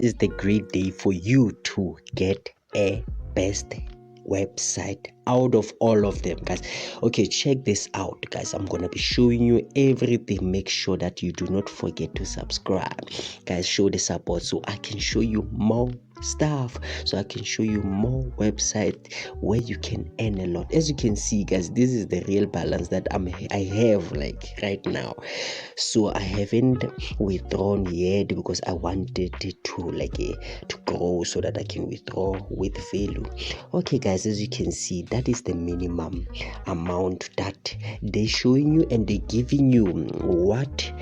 is the great day for you to get a best website out of all of them, guys. Okay, check this out, guys. I'm gonna be showing you everything. Make sure that you do not forget to subscribe, guys. Show the support so I can show you more stuff, so I can show you more website where you can earn a lot. As you can see, guys, this is the real balance that I have like right now. So I haven't withdrawn yet because I wanted it to grow so that I can withdraw with value. Okay, guys, as you can see, that is the minimum amount that they're showing you, and they're giving you what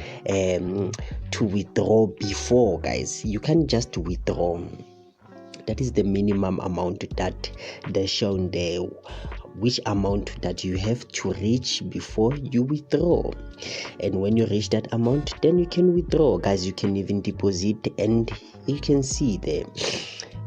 to withdraw before, guys. You can't just withdraw. That is the minimum amount that they're showing there, which amount that you have to reach before you withdraw. And when you reach that amount, then you can withdraw, guys. You can even deposit, and you can see there,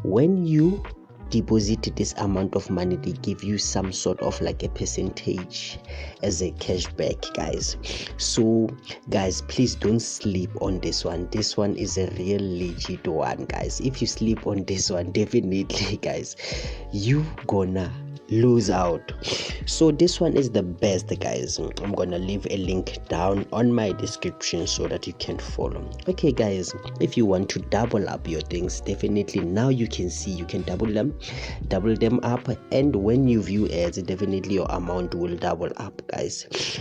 when you deposit this amount of money, they give you some sort of like a percentage as a cashback, guys. So guys, please don't sleep on this one. This one is a real legit one, guys. If you sleep on this one, definitely, guys, you gonna lose out. So this one is the best, guys. I'm gonna leave a link down on my description so that you can follow. Okay, guys, if you want to double up your things, definitely now you can see you can double them up, and when you view ads, definitely your amount will double up, guys.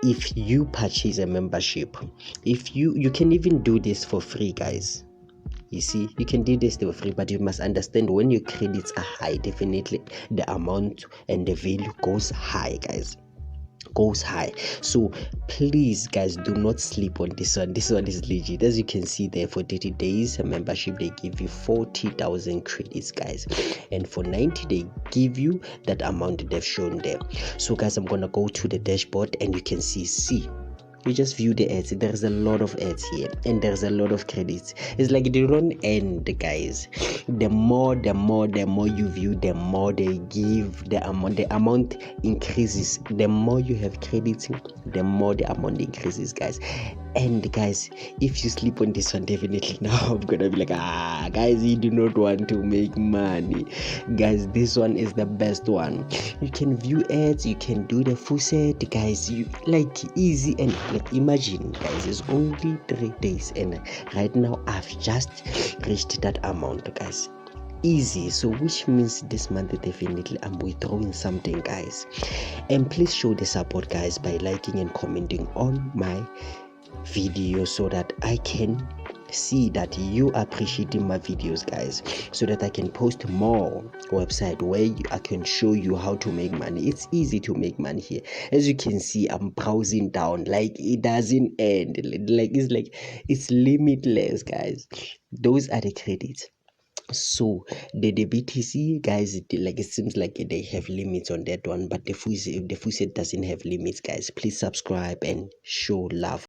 If you purchase a membership, if you can even do this for free, guys. You see, you can do this for free, but you must understand when your credits are high, definitely the amount and the value goes high, guys. Goes high. So please, guys, do not sleep on this one. This one is legit. As you can see there, for 30 days a membership, they give you 40,000 credits, guys, and for 90 they give you that amount they've shown there. So guys, I'm gonna go to the dashboard, and you can see you just view the ads. There's a lot of ads here, and there's a lot of credits. It's like they don't end, guys. The more you view, the more they give. The amount increases. The more you have credits, the more the amount increases, guys. And guys, if you sleep on this one, definitely now I'm gonna be like, guys, you do not want to make money, guys. This one is the best one. You can view ads, you can do the faucet, guys. You like easy, and like imagine, guys, it's only 3 days, and right now I've just reached that amount, guys. Easy. So which means this month definitely I'm withdrawing something, guys. And please show the support, guys, by liking and commenting on my video so that I can see that you appreciating my videos, guys, so that I can post more website where I can show you how to make money. It's easy to make money here. As you can see, I'm browsing down, like it doesn't end, like it's limitless, guys. Those are the credits. So the BTC, guys, it seems like they have limits on that one, but the faucet doesn't have limits, guys. Please subscribe and show love.